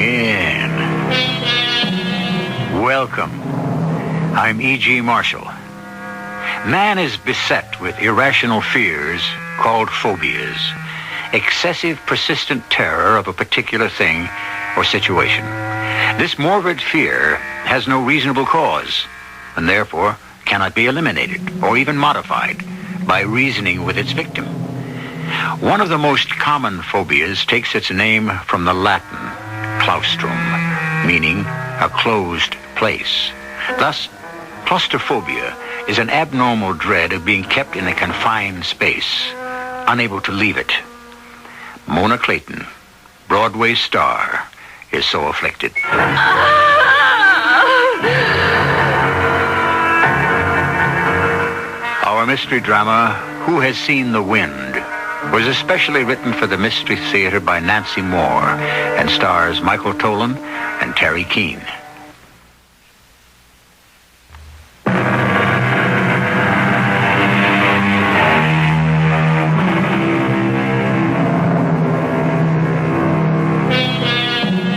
in. Welcome. I'm E.G. Marshall. Man is beset with irrational fears called phobias. Excessive, persistent terror of a particular thing or situation. This morbid fear has no reasonable cause, and therefore cannot be eliminated or even modified by reasoning with its victim. One of the most common phobias takes its name from the Latin claustrum, meaning a closed place. Thus, claustrophobia is an abnormal dread of being kept in a confined space, unable to leave it. Mona Clayton, Broadway star, is so afflicted. Our mystery drama, Who Has Seen the Wind, was especially written for the Mystery Theater by Nancy Moore and stars Michael Tolan and Terry Keane.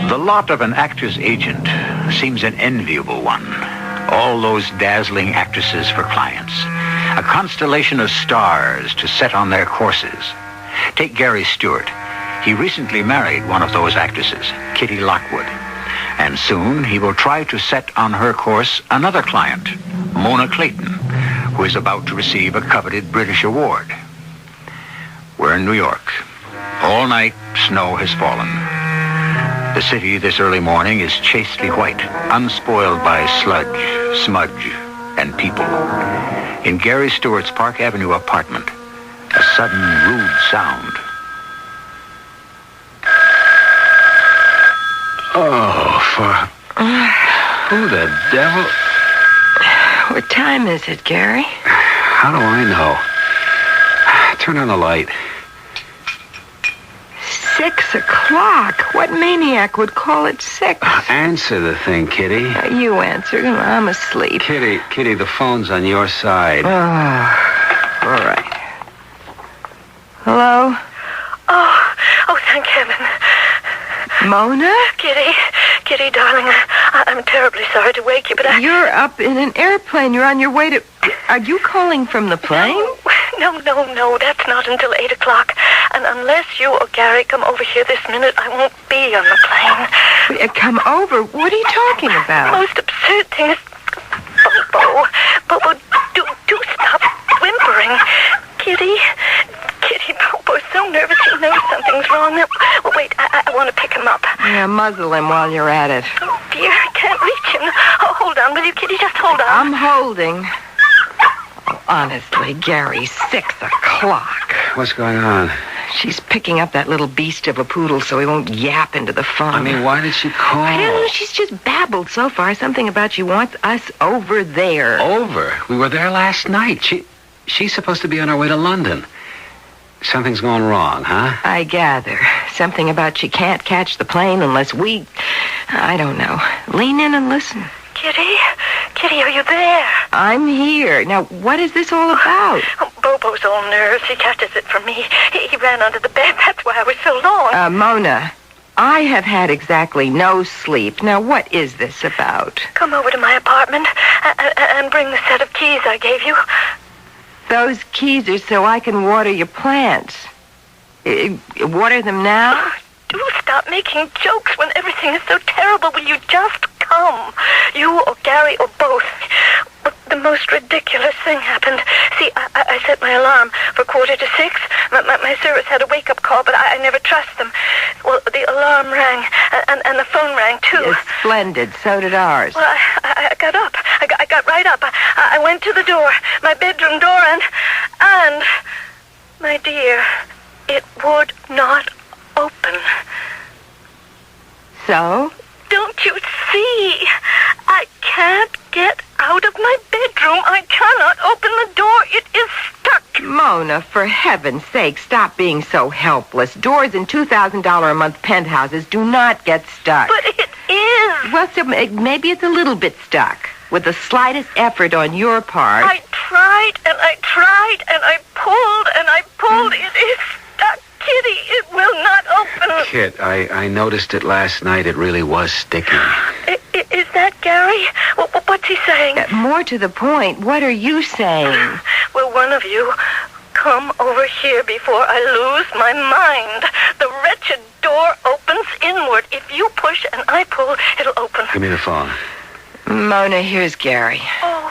The lot of an actor's agent seems an enviable one. All those dazzling actresses for clients. A constellation of stars to set on their courses. Take Gary Stewart. He recently married one of those actresses, Kitty Lockwood. And soon he will try to set on her course another client, Mona Clayton, who is about to receive a coveted British award. We're in New York. All night, snow has fallen. The city this early morning is chastely white, unspoiled by sludge, smudge, and people. In Gary Stewart's Park Avenue apartment, a sudden rude sound. Oh, who the devil? What time is it, Gary? How do I know? Turn on the light. 6 o'clock. What maniac would call it 6? Answer the thing, Kitty. You answered, and I'm asleep. Kitty, the phone's on your side. Oh, all right. Hello? Oh, thank heaven. Mona? Kitty, darling, I'm terribly sorry to wake you, but You're up in an airplane. You're on your way to... Are you calling from the plane? No, that's not until 8 o'clock. And unless you or Gary come over here this minute, I won't be on the plane. Come over? What are you talking about? Most absurd thing is... Bobo, do stop whimpering. Kitty, Bobo's so nervous he knows something's wrong. Well, wait, I want to pick him up. Yeah, muzzle him while you're at it. Oh, dear, I can't reach him. Oh, hold on, will you, Kitty? Just hold on. I'm holding. Oh, honestly, Gary, 6 o'clock. What's going on? She's picking up that little beast of a poodle so he won't yap into the phone. I mean, why did she call? I don't know. She's just babbled so far. Something about she wants us over there. Over? We were there last night. She's supposed to be on her way to London. Something's going wrong, huh? I gather. Something about she can't catch the plane unless we... I don't know. Lean in and listen. Kitty, are you there? I'm here. Now, what is this all about? Oh, Bobo's all nerves. He catches it from me. He ran under the bed. That's why I was so long. Mona, I have had exactly no sleep. Now, what is this about? Come over to my apartment and bring the set of keys I gave you. Those keys are so I can water your plants. Water them now? Do stop making jokes when everything is so terrible. Will you just come? You or Gary or both. But the most ridiculous thing happened. See, I set my alarm for 5:45. My service had a wake-up call, but I never trust them. Well, the alarm rang, and the phone rang, too. Yes, splendid. So did ours. Well, I got up. I got right up. I went to the door, my bedroom door, and my dear, it would not open. So? Don't you see? I can't get out of my bedroom. I cannot open the door. It is stuck. Mona, for heaven's sake, stop being so helpless. Doors in $2,000 a month penthouses do not get stuck. But it is. Well, so maybe it's a little bit stuck. With the slightest effort on your part. I tried, and I pulled, and I pulled. It is stuck. Kitty, it will not open. Kit, I noticed it last night. It really was sticky. Is that Gary? What's he saying? More to the point, what are you saying? Will one of you come over here before I lose my mind? The wretched door opens inward. If you push and I pull, it'll open. Give me the phone. Mona, here's Gary. Oh,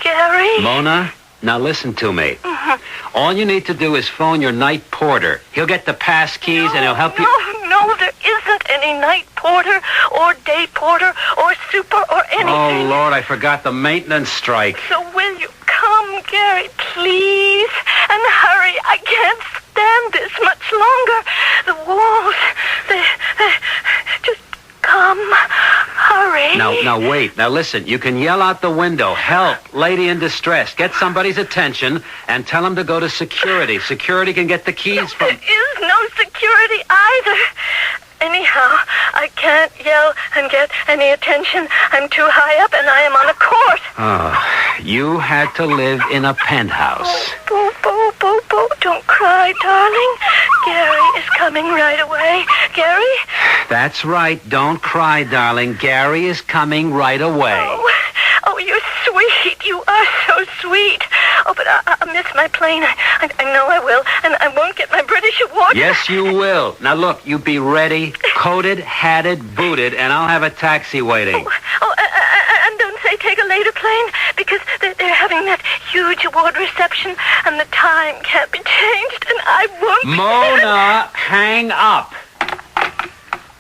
Gary? Mona, now listen to me. All you need to do is phone your night porter. He'll get the pass keys and he'll help you... No, there isn't any night porter or day porter or super or anything. Oh, Lord, I forgot the maintenance strike. So will you come, Gary, please? And hurry. I can't stand this much longer. The walls, they just come. Hurry. Now, wait. Now, listen. You can yell out the window, help, lady in distress. Get somebody's attention and tell them to go to security. Security can get the keys from... There is no security either. Anyhow, I can't yell and get any attention. I'm too high up and I am on a course. Oh, you had to live in a penthouse. Boo, boo, boo, boo. Don't cry, darling. Gary is coming right away. Gary? That's right. Don't cry, darling. Gary is coming right away. Oh, you're sweet. You are so sweet. Oh, but I'll miss my plane. I know I will. And I won't get my British award. Yes, you will. Now, look, you be ready, coated, hatted, booted, and I'll have a taxi waiting. And don't say take a later plane, because they're having that huge award reception, and the time can't be changed, and I won't... Mona, hang up.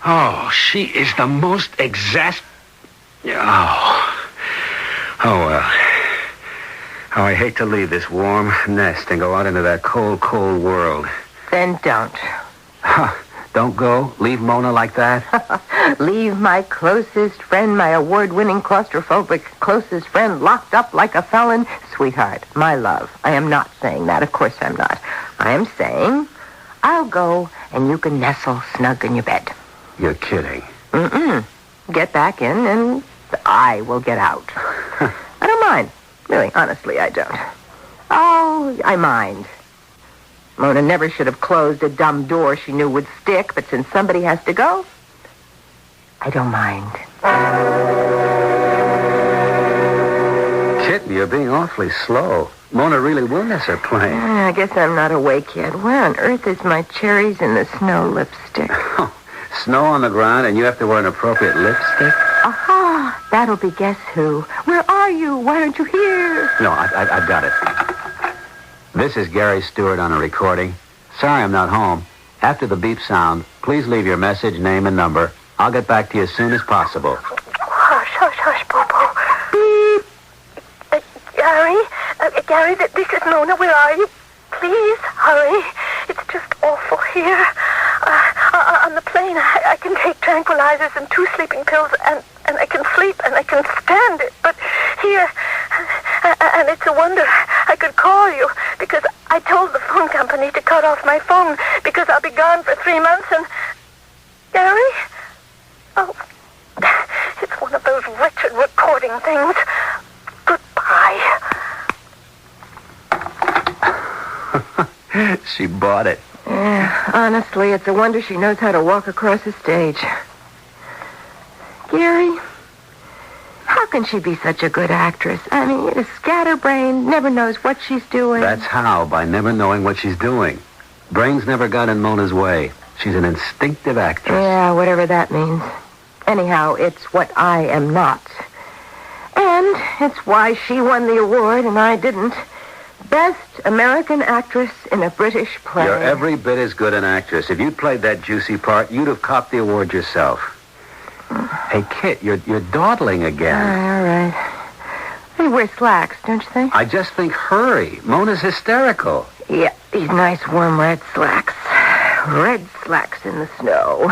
Oh, she is the most Oh, well. Oh, I hate to leave this warm nest and go out into that cold, cold world. Then don't. Don't go? Leave Mona like that? Leave my closest friend, my award-winning claustrophobic closest friend, locked up like a felon? Sweetheart, my love, I am not saying that. Of course I'm not. I am saying I'll go and you can nestle snug in your bed. You're kidding. Get back in and I will get out. I don't mind. Really, honestly, I don't. Oh, I mind. Mona never should have closed a dumb door she knew would stick, but since somebody has to go, I don't mind. Kitten, you're being awfully slow. Mona really will miss her plane. I guess I'm not awake yet. Where on earth is my cherries in the snow lipstick? Snow on the ground and you have to wear an appropriate lipstick? Aha! That'll be Guess Who. Where are you? Why aren't you here? No, I've got it. This is Gary Stewart on a recording. Sorry I'm not home. After the beep sound, please leave your message, name, and number. I'll get back to you as soon as possible. Hush, Boo-Boo. Beep. Gary, this is Mona. Where are you? Please, hurry. It's just awful here. On the plane, I can take tranquilizers and 2 sleeping pills, and I can sleep, and I can stand it. But here, and it's a wonder I could call you, because I told the phone company to cut off my phone, because I'll be gone for 3 months, and... Gary? Oh, it's one of those wretched recording things. Goodbye. She bought it. Yeah, honestly, it's a wonder she knows how to walk across a stage. Gary, how can she be such a good actress? I mean, a scatterbrain, never knows what she's doing. That's how, by never knowing what she's doing. Brains never got in Mona's way. She's an instinctive actress. Yeah, whatever that means. Anyhow, it's what I am not. And it's why she won the award and I didn't. Best American actress in a British play. You're every bit as good an actress. If you'd played that juicy part, you'd have copped the award yourself. Hey, Kit, you're dawdling again. All right. They wear slacks, don't you think? I just think hurry. Mona's hysterical. Yeah, these nice warm red slacks. Red slacks in the snow.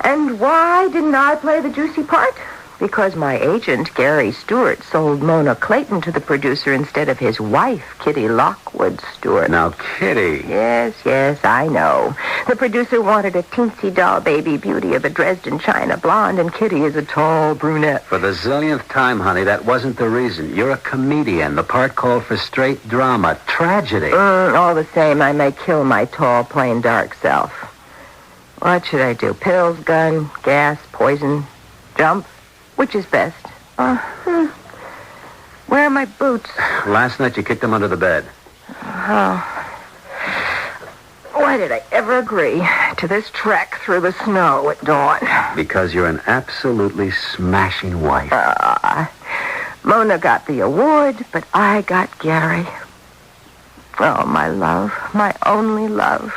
And why didn't I play the juicy part? Because my agent, Gary Stewart, sold Mona Clayton to the producer instead of his wife, Kitty Lockwood Stewart. Now, Kitty. Yes, I know. The producer wanted a teensy doll baby beauty of a Dresden china blonde, and Kitty is a tall brunette. For the zillionth time, honey, that wasn't the reason. You're a comedian. The part called for straight drama. Tragedy. All the same, I may kill my tall, plain, dark self. What should I do? Pills, gun, gas, poison, jump? Which is best? Where are my boots? Last night you kicked them under the bed. Oh. Why did I ever agree to this trek through the snow at dawn? Because you're an absolutely smashing wife. Mona got the award, but I got Gary. Oh, my love, my only love.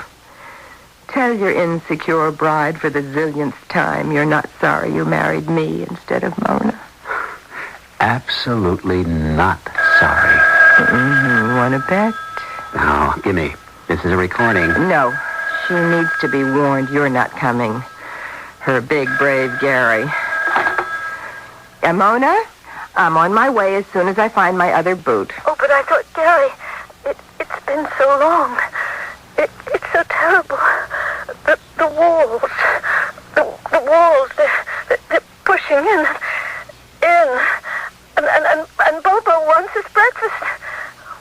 Tell your insecure bride for the zillionth time you're not sorry you married me instead of Mona. Absolutely not sorry. Want to bet? No, gimme. This is a recording. No. She needs to be warned you're not coming. Her big, brave Gary. Mona, I'm on my way as soon as I find my other boot. Oh, but I thought, Gary, it's been so long. It's so terrible. The walls. The walls, they're pushing in. And Bobo wants his breakfast.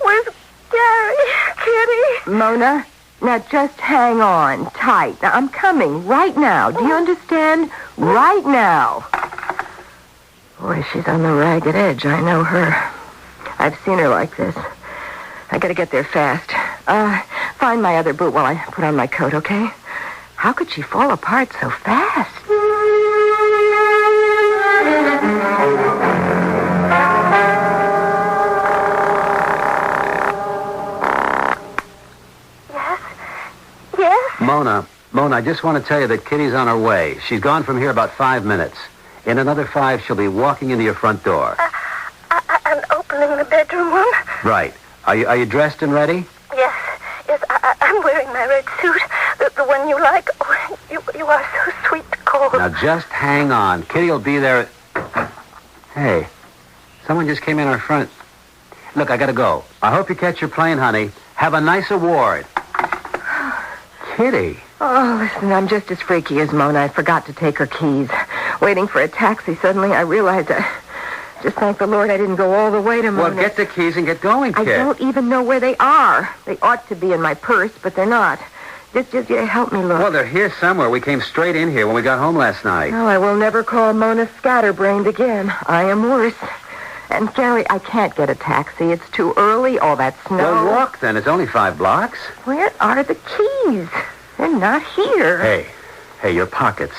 Where's Gary? Kitty? Mona, now just hang on tight. Now, I'm coming right now. Do you understand? Right now. Boy, she's on the ragged edge. I know her. I've seen her like this. I gotta get there fast. Find my other boot while I put on my coat, okay? How could she fall apart so fast? Mona, I just want to tell you that Kitty's on her way. She's gone from here about 5 minutes. In another 5, she'll be walking into your front door. I'm opening the bedroom one. Right. Are you dressed and ready? Yes, I'm wearing my red suit, the one you like. Oh, you are so sweet to call. Now just hang on. Kitty'll be there. Hey, someone just came in our front. Look, I gotta go. I hope you catch your plane, honey. Have a nice award. Kitty. Oh, listen, I'm just as freaky as Mona. I forgot to take her keys. Waiting for a taxi, suddenly I realized just thank the Lord I didn't go all the way to Mona. Well, get the keys and get going, kid. I don't even know where they are. They ought to be in my purse, but they're not. Just help me look. Well, they're here somewhere. We came straight in here when we got home last night. Oh, I will never call Mona scatterbrained again. I am worse. And, Gary, I can't get a taxi. It's too early, all that snow. Well, walk then. It's only 5 blocks. Where are the keys? They're not here. Hey, your pockets.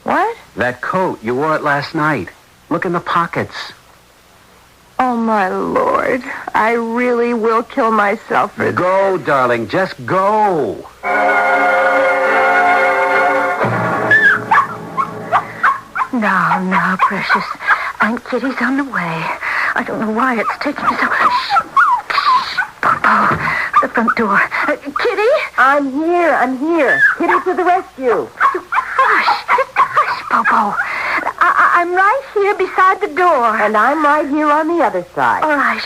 What? That coat. You wore it last night. Look in the pockets. Oh, my Lord. I really will kill myself for this. Go, darling. Just go. Now, precious. Aunt Kitty's on the way. I don't know why it's taking so... Shh. Bobo, the front door. Kitty? I'm here. Kitty to the rescue. Hush, Bobo. I'm right here beside the door. And I'm right here on the other side. All right.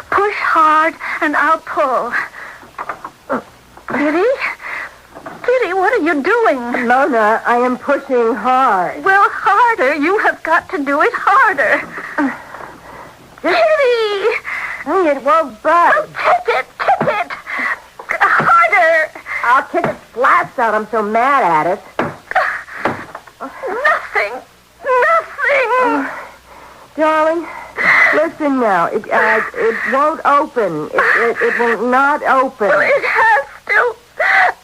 Push hard, and I'll pull. Kitty? Kitty, what are you doing? Mona, I am pushing hard. Well, harder. You have got to do it harder. Kitty! It won't budge. Oh, kick it. Harder. I'll kick its slats out. I'm so mad at it. Nothing. Darling, listen now. It won't open. It will not open. Well, it has to.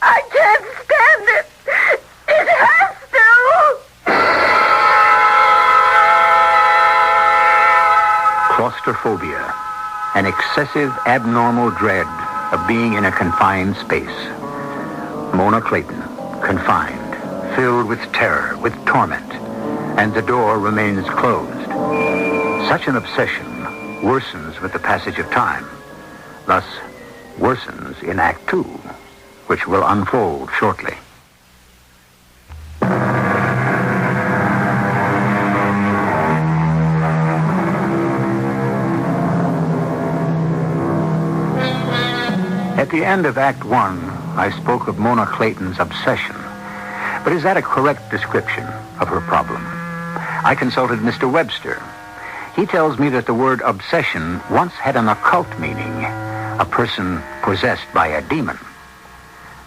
I can't stand it. It has to. Claustrophobia, an excessive abnormal dread of being in a confined space. Mona Clayton, confined, filled with terror, with torment, and the door remains closed. Such an obsession worsens with the passage of time, thus worsens in Act 2, which will unfold shortly. At the end of Act 1 I spoke of Mona Clayton's obsession. But is that a correct description of her problem? I consulted Mr. Webster. He tells me that the word obsession once had an occult meaning, a person possessed by a demon.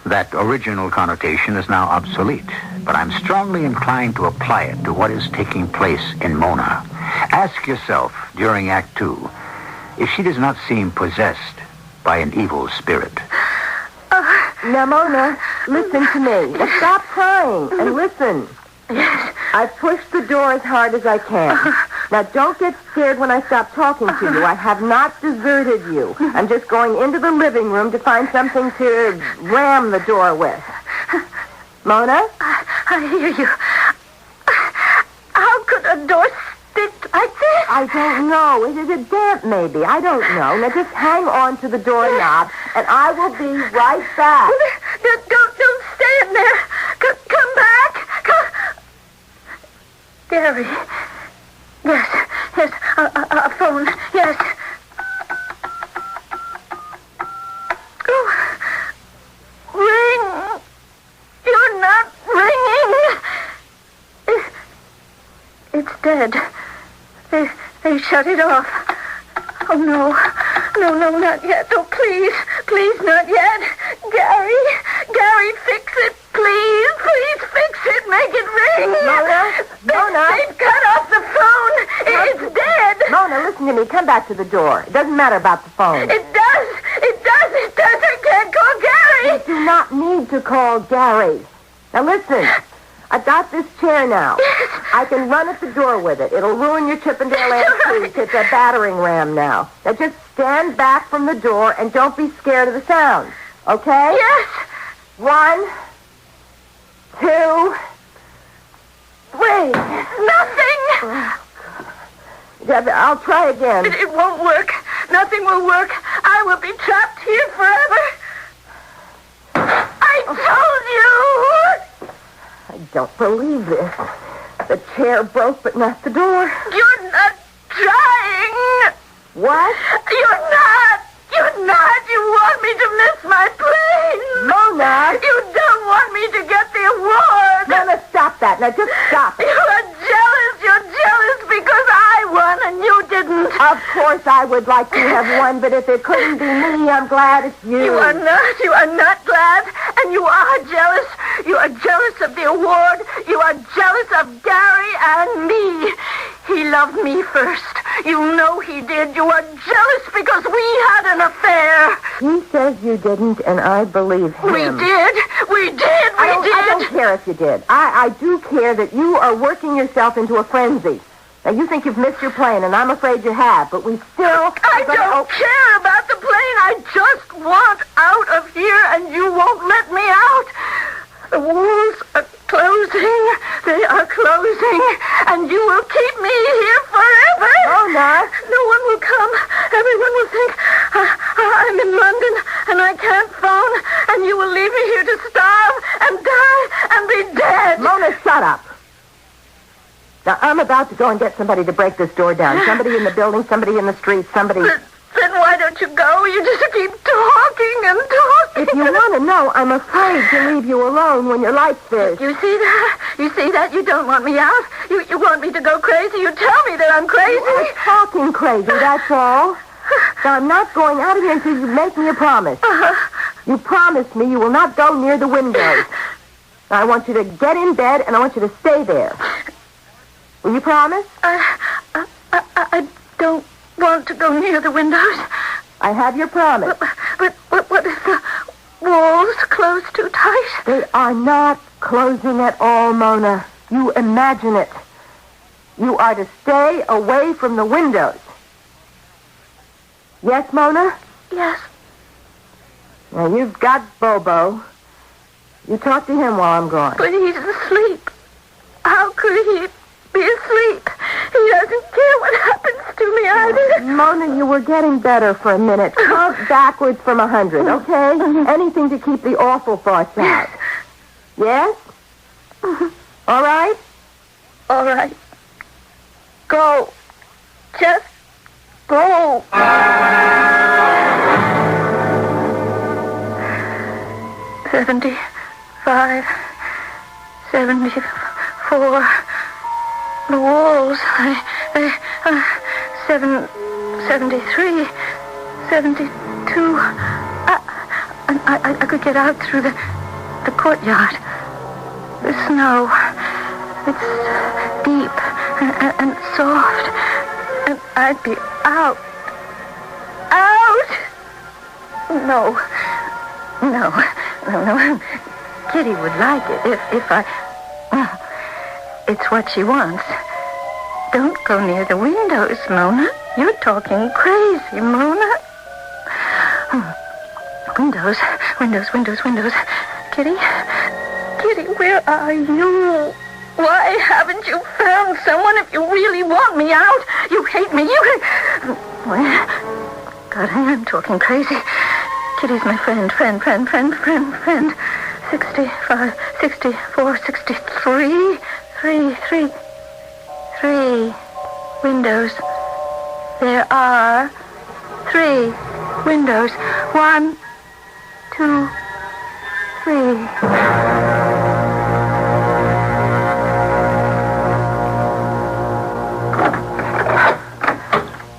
That original connotation is now obsolete, but I'm strongly inclined to apply it to what is taking place in Mona. Ask yourself during Act 2 if she does not seem possessed by an evil spirit. Now, Mona, listen to me. Now, stop crying and listen. Yes. I've pushed the door as hard as I can. Now, don't get scared when I stop talking to you. I have not deserted you. I'm just going into the living room to find something to ram the door with. Mona? I hear you. How could a door stick like this? I don't know. Is it damp, maybe? I don't know. Now, just hang on to the doorknob, and I will be right back. Don't stay in there. Come back. Come. Gary. Yes, a phone. Yes. Oh, ring. You're not ringing. It's dead. They shut it off. Oh, no. No, not yet. Oh, please, not yet. Gary, fix it, please. Please fix it. Make it ring. Mona? They've cut off the phone. It's dead. Mona, listen to me. Come back to the door. It doesn't matter about the phone. It does. I can't call Gary. You do not need to call Gary. Now, listen. I've got this chair now. I can run at the door with it. It'll ruin your Chippendale antiques. It's a battering ram now. Now, just stand back from the door and don't be scared of the sound. Okay? Yes. 1, 2, 3. Nothing. I'll try again. It won't work. Nothing will work. I will be trapped here forever. I told you. I don't believe this. The chair broke, but not the door. You're not trying. What? You're not. You want me to miss my plane. Mona! You don't want me to get the award. Mona, stop that. Now, just stop it. You're jealous because I won and you didn't. Of course I would like to have won, but if it couldn't be me, I'm glad it's you. You are not glad, and you are jealous. You are jealous of the award. You are jealous of Gary and me. He loved me first. You know he did. You are jealous because we had an affair. He says you didn't, and I believe him. We did. I don't care if you did. I do care that you are working yourself into a frenzy. Now, you think you've missed your plane, and I'm afraid you have, but we still... I don't care about the plane. I just want out of here, and you won't let me out. The walls are closing. They are closing, and you will keep me here forever. Oh, no. No one will come. Everyone will think I'm in London, and I can't phone, and you will leave me here to starve and die and be dead. Mona, shut up. Now, I'm about to go and get somebody to break this door down. Somebody in the building, somebody in the street, somebody... Then why don't you go? You just keep talking and talking. If you want to know, I'm afraid to leave you alone when you're like this. You see that? You don't want me out? You want me to go crazy? You tell me that I'm crazy. You're talking crazy, that's all. Now, I'm not going out of here until you make me a promise. You promise me you will not go near the windows. Now, I want you to get in bed, and I want you to stay there. Will you promise? I don't want to go near the windows. I have your promise. But what if the walls close too tight? They are not closing at all, Mona. You imagine it. You are to stay away from the windows. Yes, Mona? Yes. Now, you've got Bobo. You talk to him while I'm gone. But he's asleep. How could he be asleep? He doesn't care what happens to me either. Mona, you were getting better for a minute. Count backwards from 100, okay? Anything to keep the awful thoughts out. Yes? All right? All right. Go. Just go. 75, 74. The walls, 73, 72. I could get out through the courtyard. The snow, it's deep and soft, and I'd be out. No. Kitty would like it if I... It's what she wants. Don't go near the windows, Mona. You're talking crazy, Mona. Windows. Kitty, where are you? Why haven't you found someone if you really want me out? You hate me. God, I am talking crazy. Kitty's my friend. 65, 64, 63. Three windows. There are 3 windows. 1, 2, 3.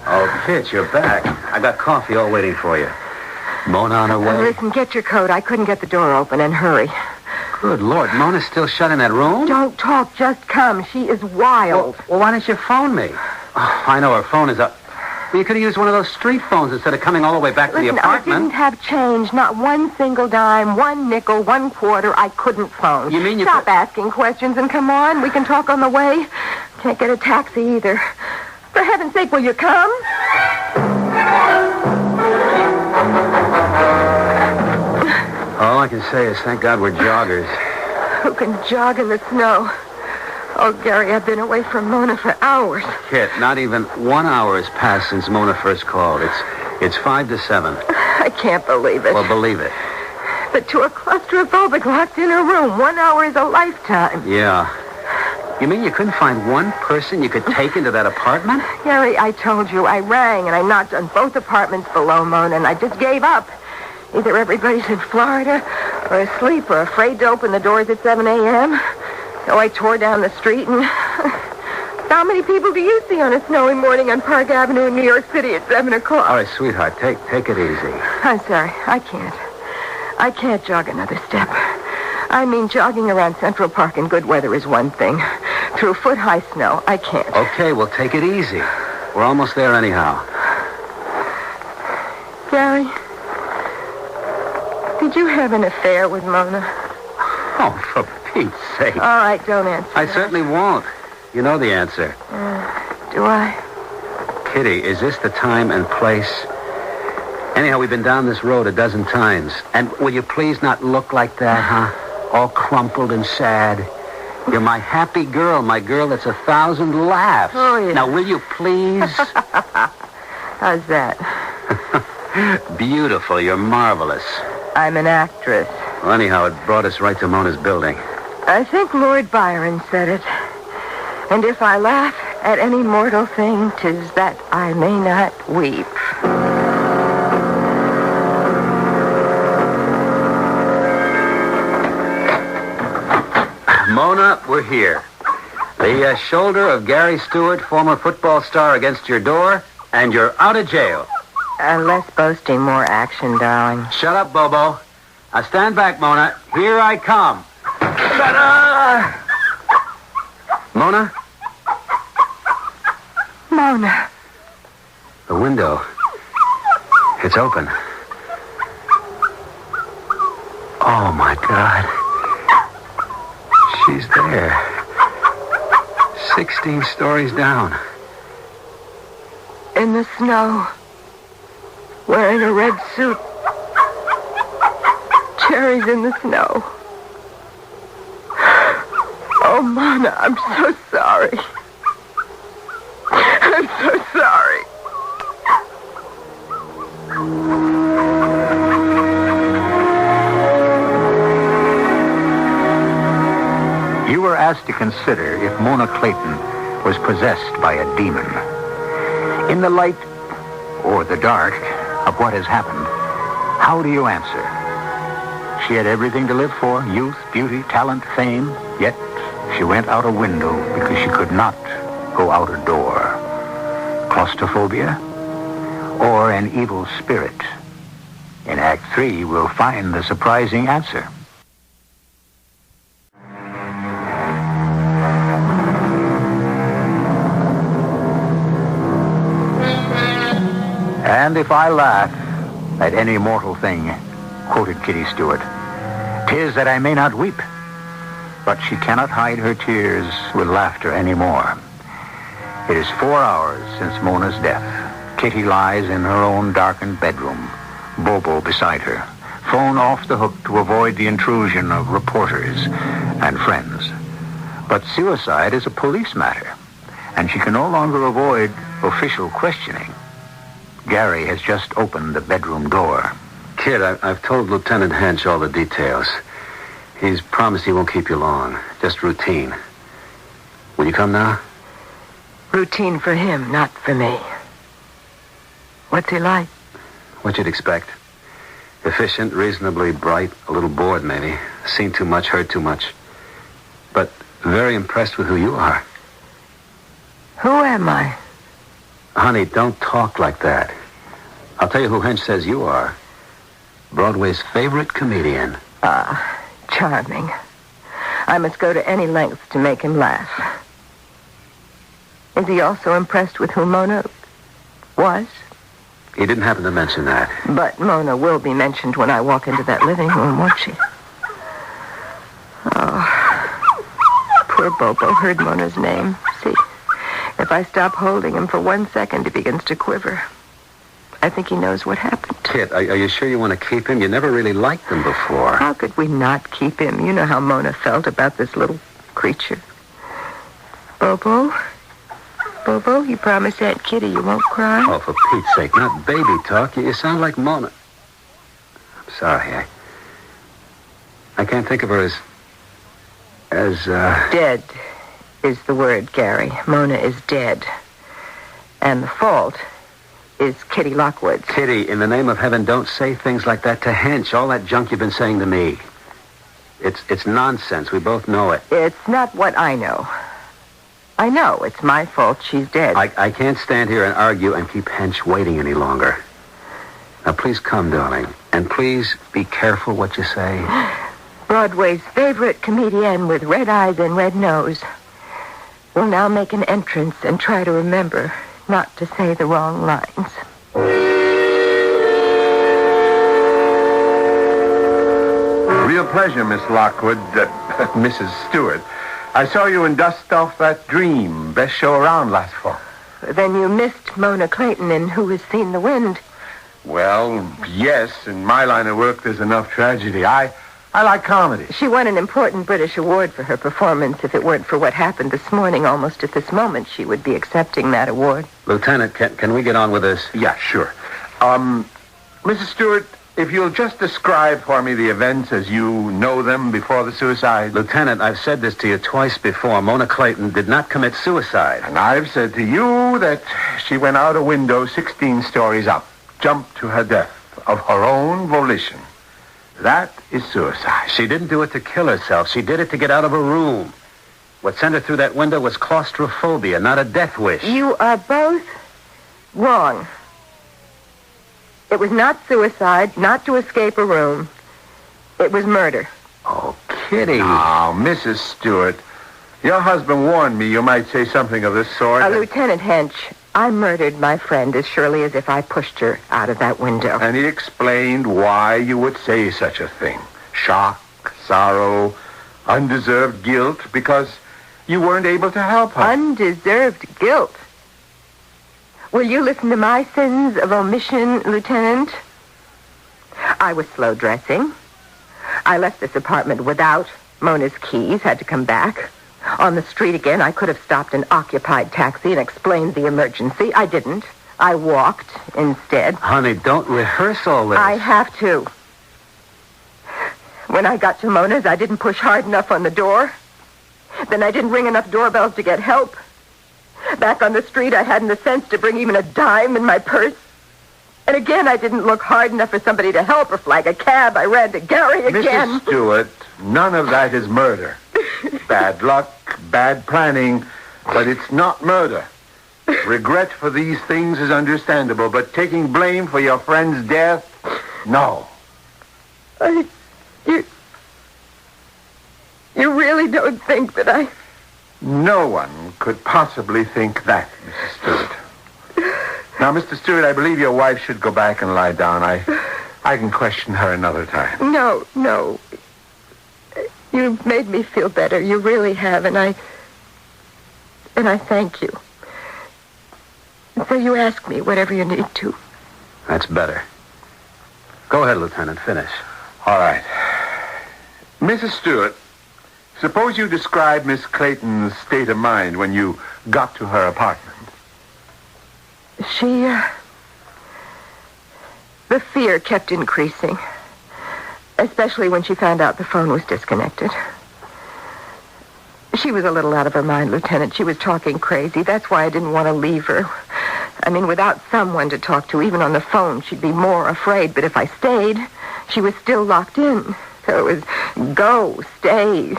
Oh, Fitz, you're back. I got coffee all waiting for you. Mona on her way? Listen, get your coat. I couldn't get the door open, and hurry. Good Lord, Mona's still shut in that room? Don't talk, just come. She is wild. Well, why didn't you phone me? Oh, I know her phone is up. Well, you could have used one of those street phones instead of coming all the way back to the apartment. I didn't have change. Not one single dime, 1 nickel, 1 quarter. I couldn't phone. You mean you Stop asking questions and come on. We can talk on the way. Can't get a taxi either. For heaven's sake, will you come? All I can say is thank God we're joggers. Who can jog in the snow? Oh, Gary, I've been away from Mona for hours. Kit, not even 1 hour has passed since Mona first called. It's 5 to 7. I can't believe it. Well, believe it. But to a claustrophobic locked in a room, 1 hour is a lifetime. Yeah. You mean you couldn't find one person you could take into that apartment? Gary, I told you, I rang and I knocked on both apartments below Mona, and I just gave up. Either everybody's in Florida or asleep or afraid to open the doors at 7 a.m. So I tore down the street and... How many people do you see on a snowy morning on Park Avenue in New York City at 7 o'clock? All right, sweetheart, take it easy. I'm sorry, I can't. I can't jog another step. I mean, jogging around Central Park in good weather is one thing. Through foot-high snow, I can't. Okay, well, take it easy. We're almost there anyhow. Gary, did you have an affair with Mona? Oh, for Pete's sake. All right, don't answer. I certainly won't. You know the answer. Do I? Kitty, is this the time and place? Anyhow, we've been down this road a dozen times. And will you please not look like that, huh? All crumpled and sad. You're my happy girl, my girl that's 1,000 laughs. Oh, yeah. Now, will you please? How's that? Beautiful. You're marvelous. I'm an actress. Well, anyhow, it brought us right to Mona's building. I think Lord Byron said it. And if I laugh at any mortal thing, 'tis that I may not weep. Mona, we're here. The shoulder of Gary Stewart, former football star, against your door, and you're out of jail. Less boasting, more action, darling. Shut up, Bobo. Now stand back, Mona. Here I come. Shut up! Mona? Mona. The window. It's open. Oh, my God. She's there. 16 stories down. In the snow. Wearing a red suit. Cherries in the snow. Oh, Mona, I'm so sorry. I'm so sorry. You were asked to consider if Mona Clayton was possessed by a demon. In the light or the dark of what has happened, how do you answer? She had everything to live for, youth, beauty, talent, fame. Yet she went out a window because she could not go out a door. Claustrophobia or an evil spirit? In Act 3, we'll find the surprising answer. And if I laugh at any mortal thing, quoted Kitty Stewart, 'tis that I may not weep. But she cannot hide her tears with laughter anymore. It is 4 hours since Mona's death. Kitty lies in her own darkened bedroom, Bobo beside her, phone off the hook to avoid the intrusion of reporters and friends. But suicide is a police matter, and she can no longer avoid official questioning. Gary has just opened the bedroom door. Kid, I've told Lieutenant Hench all the details. He's promised he won't keep you long. Just routine. Will you come now? Routine for him, not for me. What's he like? What you'd expect. Efficient, reasonably bright, a little bored maybe. Seen too much, heard too much. But very impressed with who you are. Who am I? Honey, don't talk like that. I'll tell you who Hench says you are. Broadway's favorite comedian. Charming. I must go to any lengths to make him laugh. Is he also impressed with who Mona was? He didn't happen to mention that. But Mona will be mentioned when I walk into that living room, won't she? Oh, poor Bobo heard Mona's name. See, if I stop holding him for 1 second, he begins to quiver. I think he knows what happened. Kit, are you sure you want to keep him? You never really liked him before. How could we not keep him? You know how Mona felt about this little creature. Bobo? Bobo, you promised Aunt Kitty you won't cry? Oh, for Pete's sake, not baby talk. You sound like Mona. I'm sorry, I can't think of her as... Dead is the word, Gary. Mona is dead. And the fault is Kitty Lockwood's. Kitty, in the name of heaven, don't say things like that to Hench. All that junk you've been saying to me. It's nonsense. We both know it. It's not what I know. I know it's my fault she's dead. I can't stand here and argue and keep Hench waiting any longer. Now, please come, darling. And please be careful what you say. Broadway's favorite comedian with red eyes and red nose will now make an entrance and try to remember not to say the wrong lines. Real pleasure, Miss Lockwood, Mrs. Stewart. I saw you in Dust Off That Dream, best show around last fall. Then you missed Mona Clayton in Who Has Seen the Wind. Well, yes, in my line of work, there's enough tragedy. I like comedy. She won an important British award for her performance. If it weren't for what happened this morning, almost at this moment, she would be accepting that award. Lieutenant, can we get on with this? Yeah, sure. Mrs. Stewart, if you'll just describe for me the events as you know them before the suicide. Lieutenant, I've said this to you twice before. Mona Clayton did not commit suicide. And I've said to you that she went out a window 16 stories up, jumped to her death of her own volition. That is suicide. She didn't do it to kill herself. She did it to get out of a room. What sent her through that window was claustrophobia, not a death wish. You are both wrong. It was not suicide, not to escape a room. It was murder. Oh, Kitty. Now, Mrs. Stewart, your husband warned me you might say something of this sort. Lieutenant Hench, I murdered my friend as surely as if I pushed her out of that window. And he explained why you would say such a thing. Shock, sorrow, undeserved guilt, because you weren't able to help her. Undeserved guilt? Will you listen to my sins of omission, Lieutenant? I was slow dressing. I left this apartment without Mona's keys, had to come back. On the street again, I could have stopped an occupied taxi and explained the emergency. I didn't. I walked instead. Honey, don't rehearse all this. I have to. When I got to Mona's, I didn't push hard enough on the door. Then I didn't ring enough doorbells to get help. Back on the street, I hadn't the sense to bring even a dime in my purse. And again, I didn't look hard enough for somebody to help or flag a cab. I ran to Gary again. Mrs. Stewart, none of that is murder. Bad luck, bad planning, but it's not murder. Regret for these things is understandable, but taking blame for your friend's death, no. You really don't think that I... No one could possibly think that, Mrs. Stewart. Now, Mr. Stewart, I believe your wife should go back and lie down. I can question her another time. No. You've made me feel better. You really have, and I thank you. So you ask me whatever you need to. That's better. Go ahead, Lieutenant. Finish. All right. Mrs. Stewart, suppose you describe Miss Clayton's state of mind when you got to her apartment. The fear kept increasing, especially when she found out the phone was disconnected. She was a little out of her mind, Lieutenant. She was talking crazy. That's why I didn't want to leave her. I mean, without someone to talk to, even on the phone, she'd be more afraid. But if I stayed, she was still locked in. So it was go, stay.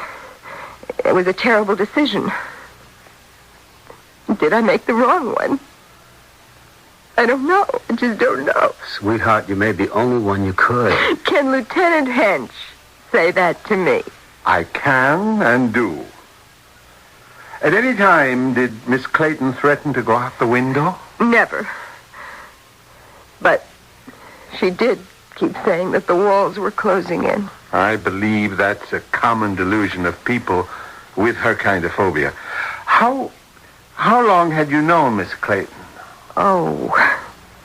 It was a terrible decision. Did I make the wrong one? I don't know. I just don't know. Sweetheart, you made the only one you could. Can Lieutenant Hench say that to me? I can and do. At any time, did Miss Clayton threaten to go out the window? Never. But she did keep saying that the walls were closing in. I believe that's a common delusion of people with her kind of phobia. How long had you known Miss Clayton? Oh,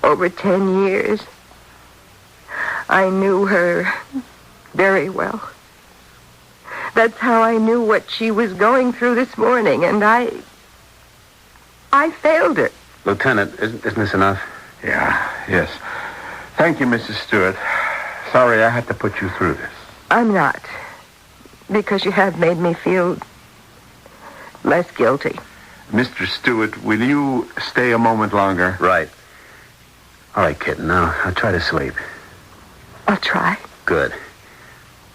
over 10 years. I knew her very well. That's how I knew what she was going through this morning, and I failed her. Lieutenant, isn't this enough? Yes. Thank you, Mrs. Stewart. Sorry I had to put you through this. I'm not, because you have made me feel less guilty. Mr. Stewart, will you stay a moment longer? Right. All right, kitten, now I'll try to sleep. I'll try. Good.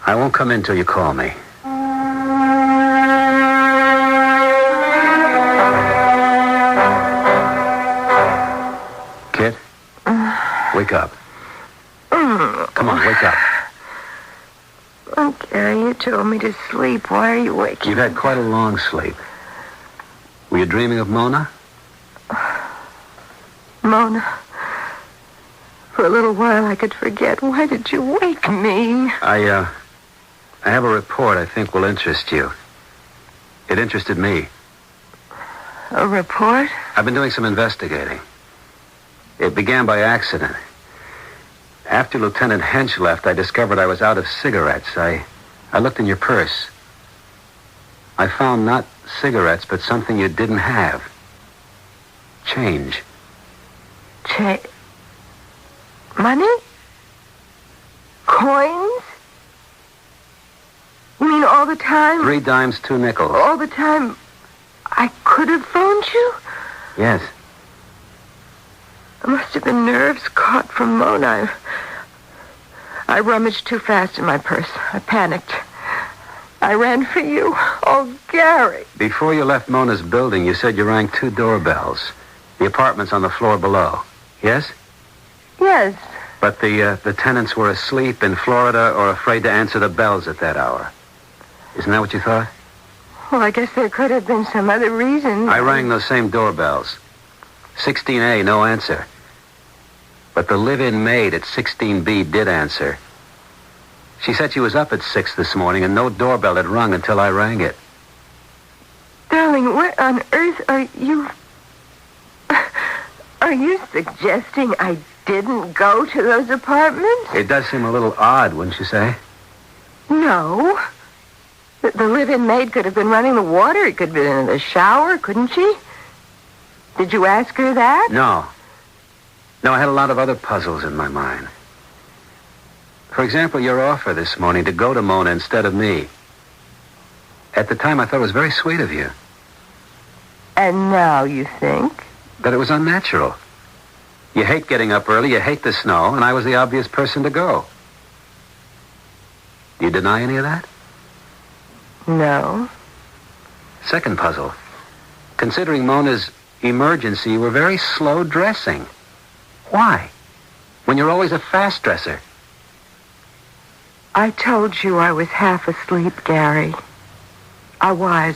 I won't come in till you call me. Kit? Wake up. Come on, wake up. Oh, Gary, you told me to sleep. Why are you waking You've had quite a long sleep. Were you dreaming of Mona? Mona. For a little while I could forget. Why did you wake me? I have a report I think will interest you. It interested me. A report? I've been doing some investigating. It began by accident. After Lieutenant Hench left, I discovered I was out of cigarettes. I looked in your purse. I found not cigarettes, but something you didn't have. Change. Money? Coins? You mean all the time? 3 dimes, 2 nickels. All the time I could have phoned you? Yes. It must have been nerves caught from Mona. I rummaged too fast in my purse. I panicked. I ran for you. Oh, Gary. Before you left Mona's building, you said you rang 2 doorbells. The apartment's on the floor below. Yes? Yes. But the tenants were asleep in Florida or afraid to answer the bells at that hour. Isn't that what you thought? Well, I guess there could have been some other reason. I rang those same doorbells. 16A, no answer. But the live-in maid at 16B did answer. She said she was up at 6 this morning and no doorbell had rung until I rang it. Darling, where on earth are you... Are you suggesting I didn't go to those apartments? It does seem a little odd, wouldn't you say? No. The live-in maid could have been running the water. It could have been in the shower, couldn't she? Did you ask her that? No. No, I had a lot of other puzzles in my mind. For example, your offer this morning to go to Mona instead of me. At the time, I thought it was very sweet of you. And now you think? That it was unnatural. You hate getting up early, you hate the snow, and I was the obvious person to go. Do you deny any of that? No. Second puzzle. Considering Mona's emergency, you were very slow dressing. Why? When you're always a fast dresser. I told you I was half asleep, Gary. I was.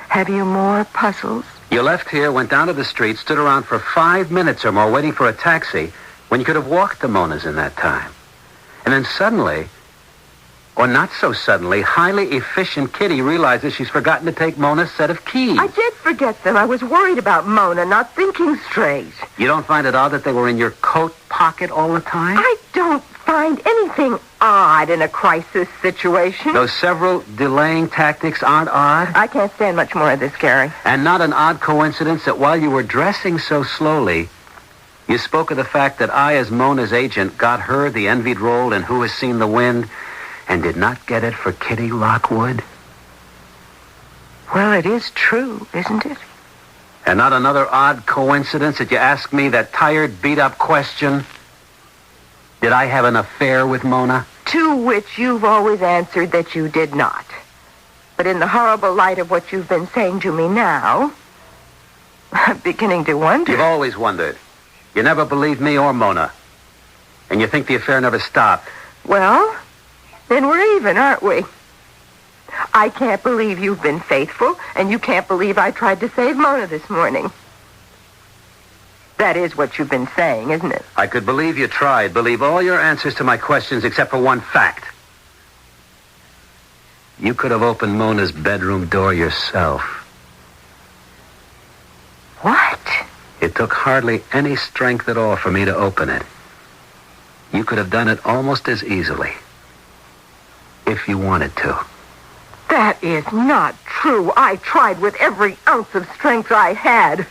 Have you more puzzles? You left here, went down to the street, stood around for 5 minutes or more waiting for a taxi when you could have walked to Mona's in that time. And then suddenly, or not so suddenly, highly efficient Kitty realizes she's forgotten to take Mona's set of keys. I did forget them. I was worried about Mona, not thinking straight. You don't find it odd that they were in your coat pocket all the time? I don't find anything odd in a crisis situation. Those several delaying tactics aren't odd? I can't stand much more of this, Gary. And not an odd coincidence that while you were dressing so slowly, you spoke of the fact that I, as Mona's agent, got her the envied role in Who Has Seen the Wind and did not get it for Kitty Lockwood? Well, it is true, isn't it? And not another odd coincidence that you asked me that tired, beat-up question, did I have an affair with Mona? To which you've always answered that you did not. But in the horrible light of what you've been saying to me now, I'm beginning to wonder. You've always wondered. You never believed me or Mona. And you think the affair never stopped. Well, then we're even, aren't we? I can't believe you've been faithful, and you can't believe I tried to save Mona this morning. That is what you've been saying, isn't it? I could believe you tried, believe all your answers to my questions except for one fact. You could have opened Mona's bedroom door yourself. What? It took hardly any strength at all for me to open it. You could have done it almost as easily. If you wanted to. That is not true. I tried with every ounce of strength I had.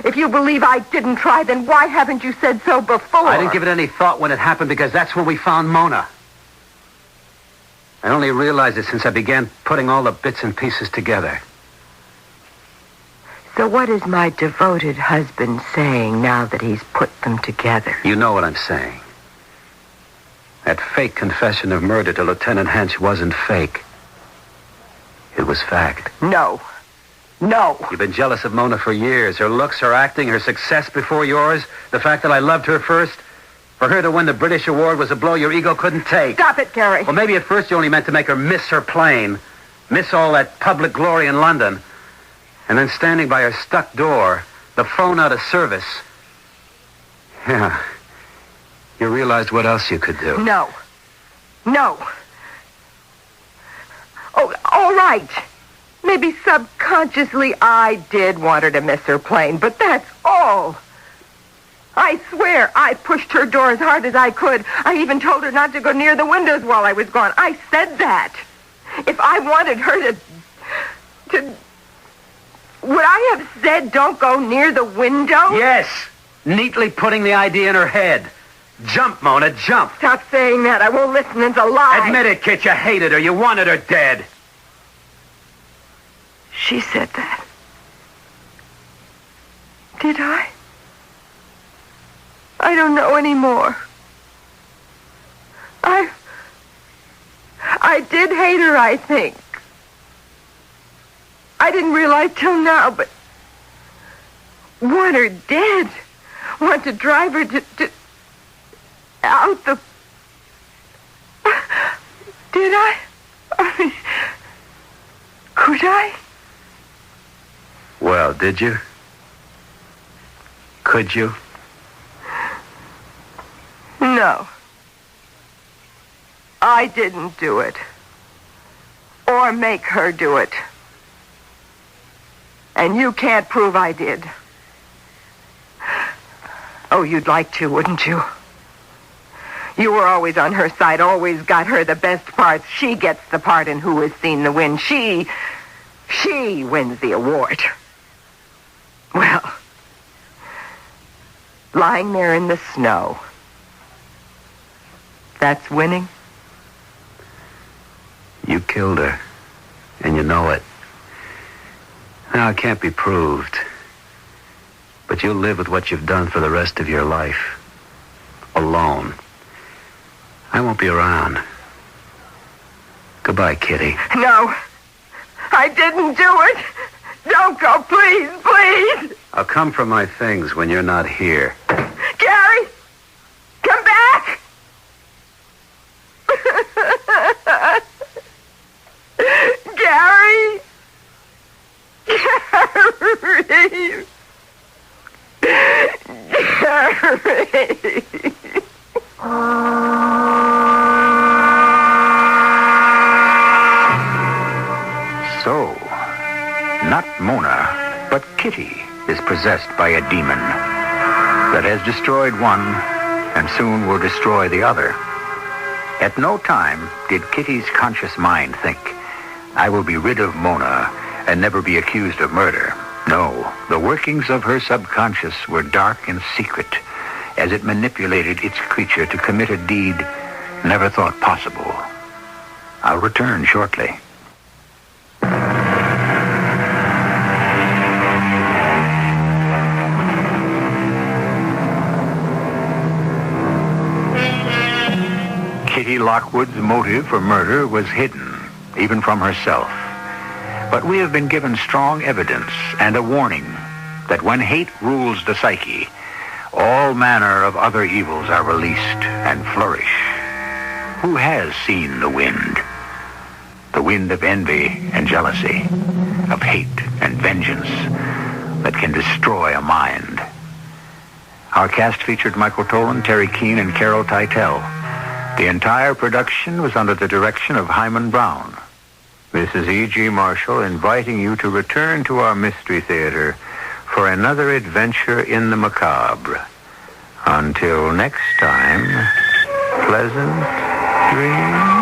If you believe I didn't try, then why haven't you said so before? I didn't give it any thought when it happened because that's when we found Mona. I only realized it since I began putting all the bits and pieces together. So what is my devoted husband saying now that he's put them together? You know what I'm saying. That fake confession of murder to Lieutenant Hench wasn't fake. It was fact. No. No. You've been jealous of Mona for years. Her looks, her acting, her success before yours. The fact that I loved her first. For her to win the British award was a blow your ego couldn't take. Stop it, Gary. Well, maybe at first you only meant to make her miss her plane. Miss all that public glory in London. And then standing by her stuck door, the phone out of service. Yeah. You realized what else you could do. No. No. Oh, all right. Maybe subconsciously I did want her to miss her plane, but that's all. I swear I pushed her door as hard as I could. I even told her not to go near the windows while I was gone. I said that. If I wanted her to... Would I have said don't go near the window? Yes. Neatly putting the idea in her head. Jump, Mona, jump. Stop saying that. I won't listen. It's a lie. Admit it, kid. You hated her. You wanted her dead. She said that. Did I? I don't know anymore. I did hate her, I think. I didn't realize till now, but want her dead. Want to drive her to out the... Did I? I mean, could I? Well, did you? Could you? No. I didn't do it. Or make her do it. And you can't prove I did. Oh, you'd like to, wouldn't you? You were always on her side, always got her the best parts. She gets the part in Who Has Seen the Wind. She wins the award. Well, lying there in the snow, that's winning. You killed her, and you know it. Now, it can't be proved. But you'll live with what you've done for the rest of your life. Alone. I won't be around. Goodbye, Kitty. No. I didn't do it. Don't go, please, please. I'll come for my things when you're not here. Gary! Come back! Gary! Gary! Gary! So, not Mona, but Kitty is possessed by a demon that has destroyed one and soon will destroy the other. At no time did Kitty's conscious mind think, I will be rid of Mona and never be accused of murder. No, the workings of her subconscious were dark and secret as it manipulated its creature to commit a deed never thought possible. I'll return shortly. Kitty Lockwood's motive for murder was hidden, even from herself. But we have been given strong evidence and a warning that when hate rules the psyche, all manner of other evils are released and flourish. Who has seen the wind? The wind of envy and jealousy, of hate and vengeance that can destroy a mind. Our cast featured Michael Tolan, Terry Keane, and Carol Teitel. The entire production was under the direction of Hyman Brown. This is E.G. Marshall inviting you to return to our Mystery Theater for another adventure in the macabre. Until next time, pleasant dreams.